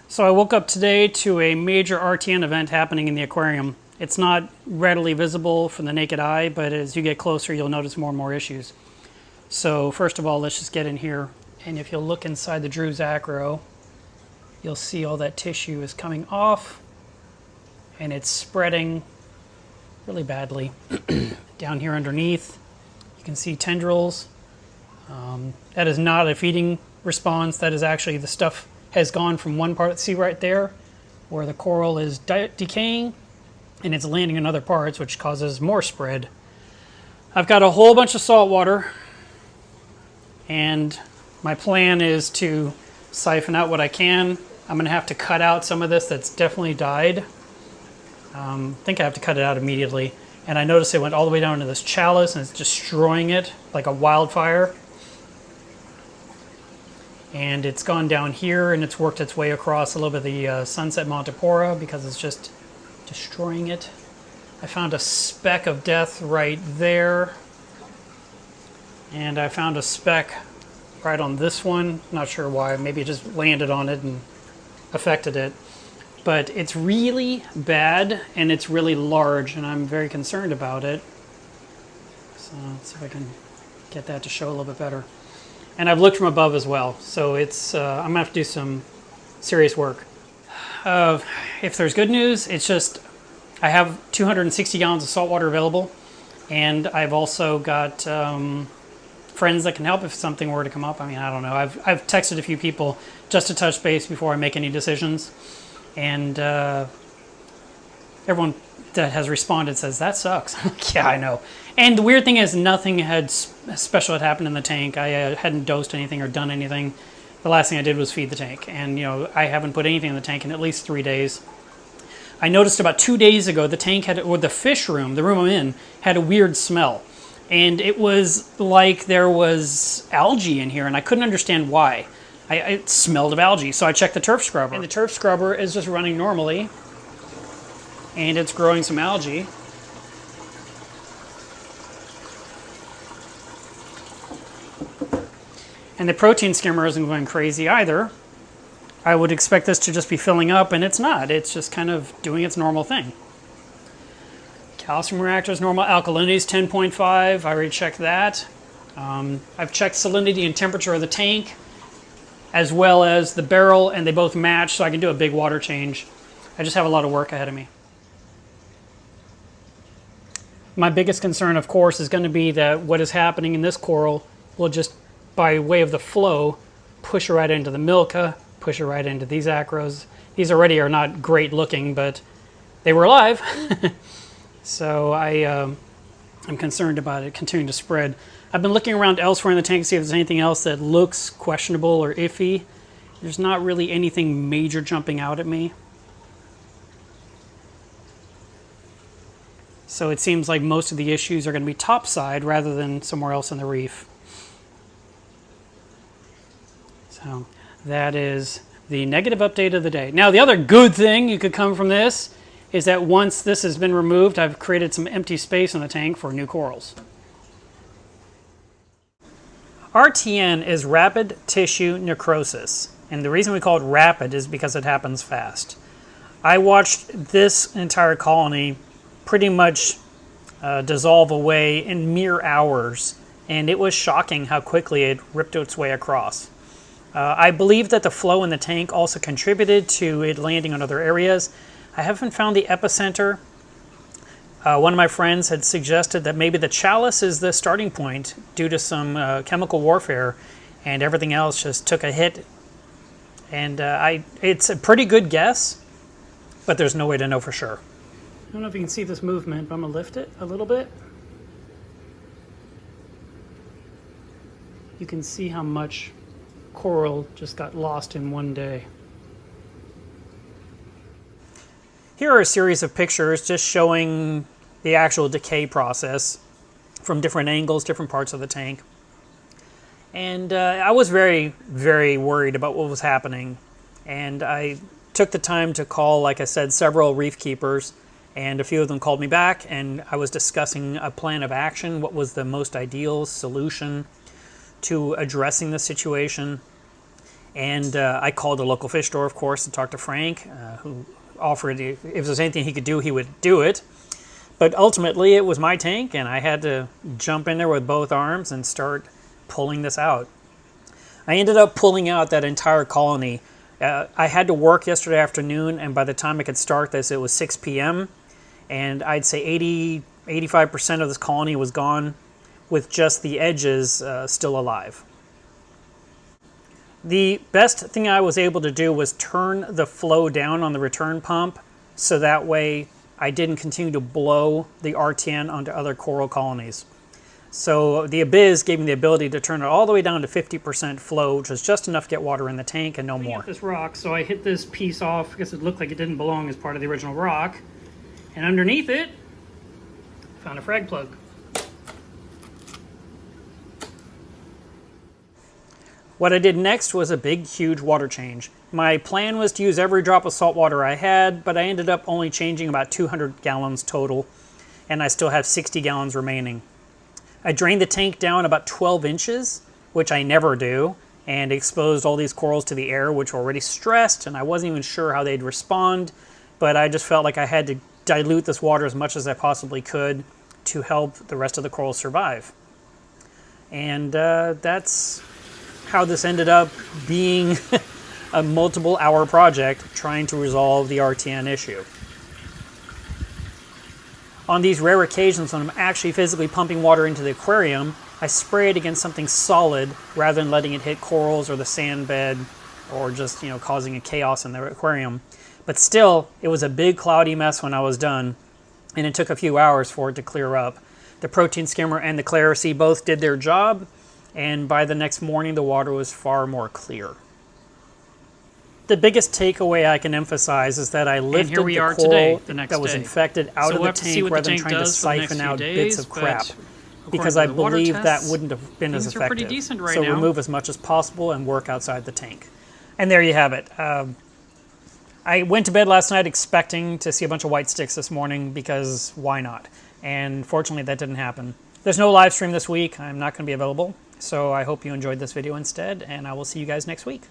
So I woke up today to a major RTN event happening in the aquarium. It's not readily visible from the naked eye, but as you get closer, you'll notice more and more issues. So first of all, let's just get in here. And if you'll look inside the Drew's acro, you'll see all that tissue is coming off and it's spreading really badly. Down here underneath, you can see tendrils. That is not a feeding response. That is actually the stuff has gone from one part, see right there, where the coral is decaying, and it's landing in other parts, which causes more spread. I've got a whole bunch of salt water, and my plan is to siphon out what I can. I'm going to have to cut out some of this that's definitely died. I think I have to cut it out immediately. And I noticed it went all the way down to this chalice, and it's destroying it like a wildfire. And it's gone down here, and it's worked its way across a little bit of the Sunset Montipora because it's just destroying it. I found a speck of death right there. And I found a speck right on this one. Not sure why. Maybe it just landed on it and affected it. But it's really bad, and it's really large, and I'm very concerned about it. So let's see if I can get that to show a little bit better. And I've looked from above as well, so it's I'm gonna have to do some serious work. If there's good news, it's just I have 260 gallons of salt water available, and I've also got friends that can help if something were to come up. I mean, I don't know. I've texted a few people just to touch base before I make any decisions, and everyone that has responded says that sucks. I'm like, yeah, I know. And the weird thing is, nothing special had happened in the tank. I hadn't dosed anything or done anything. The last thing I did was feed the tank, and I haven't put anything in the tank in at least 3 days. I noticed about 2 days ago the tank had, or the fish room, the room I'm in, had a weird smell, and it was like there was algae in here, and I couldn't understand why. It smelled of algae, so I checked the turf scrubber, and the turf scrubber is just running normally, and it's growing some algae. And the protein skimmer isn't going crazy either. I would expect this to just be filling up, and it's not. It's just kind of doing its normal thing. Calcium reactor is normal. Alkalinity is 10.5. I already checked that. I've checked salinity and temperature of the tank, as well as the barrel, and they both match, so I can do a big water change. I just have a lot of work ahead of me. My biggest concern, of course, is going to be that what is happening in this coral will just, by way of the flow, push it right into the milka, push it right into these acros. These already are not great looking, but they were alive. So I'm concerned about it continuing to spread. I've been looking around elsewhere in the tank to see if there's anything else that looks questionable or iffy. There's not really anything major jumping out at me. So it seems like most of the issues are going to be topside rather than somewhere else in the reef. So that is the negative update of the day. Now, the other good thing you could come from this is that once this has been removed, I've created some empty space in the tank for new corals. RTN is rapid tissue necrosis. And the reason we call it rapid is because it happens fast. I watched this entire colony pretty much dissolve away in mere hours. And it was shocking how quickly it ripped its way across. I believe that the flow in the tank also contributed to it landing on other areas. I haven't found the epicenter. One of my friends had suggested that maybe the chalice is the starting point due to some chemical warfare, and everything else just took a hit. And it's a pretty good guess, but there's no way to know for sure. I don't know if you can see this movement, but I'm going to lift it a little bit. You can see how much coral just got lost in one day. Here are a series of pictures just showing the actual decay process from different angles, different parts of the tank. And I was very, very worried about what was happening. And I took the time to call, like I said, several reef keepers, and a few of them called me back, and I was discussing a plan of action, what was the most ideal solution to addressing the situation. And I called the local fish store, of course, to talk to Frank, who offered if there's anything he could do, he would do it. But ultimately, it was my tank, and I had to jump in there with both arms and start pulling this out. I ended up pulling out that entire colony. I had to work yesterday afternoon, and by the time I could start this, it was 6 p.m. And I'd say 85% of this colony was gone, with just the edges still alive. The best thing I was able to do was turn the flow down on the return pump, so that way I didn't continue to blow the RTN onto other coral colonies. So the Abyss gave me the ability to turn it all the way down to 50% flow, which was just enough to get water in the tank and no more. This rock, so I hit this piece off because it looked like it didn't belong as part of the original rock. And underneath it, I found a frag plug. What I did next was a big, huge water change. My plan was to use every drop of salt water I had, but I ended up only changing about 200 gallons total, and I still have 60 gallons remaining. I drained the tank down about 12 inches, which I never do, and exposed all these corals to the air, which were already stressed, and I wasn't even sure how they'd respond, but I just felt like I had to dilute this water as much as I possibly could to help the rest of the corals survive. And that's how this ended up being a multiple hour project trying to resolve the RTN issue. On these rare occasions when I'm actually physically pumping water into the aquarium, I spray it against something solid rather than letting it hit corals or the sand bed or just, causing a chaos in the aquarium. But still, it was a big cloudy mess when I was done, and it took a few hours for it to clear up. The protein skimmer and the Clarice both did their job, and by the next morning, the water was far more clear. The biggest takeaway I can emphasize is that I lifted the coral that was infected out of the tank rather than trying to siphon out bits of crap, because I believe that wouldn't have been as effective. So remove as much as possible and work outside the tank. And there you have it. I went to bed last night expecting to see a bunch of white sticks this morning, because why not? And fortunately, that didn't happen. There's no live stream this week. I'm not going to be available. So I hope you enjoyed this video instead, and I will see you guys next week.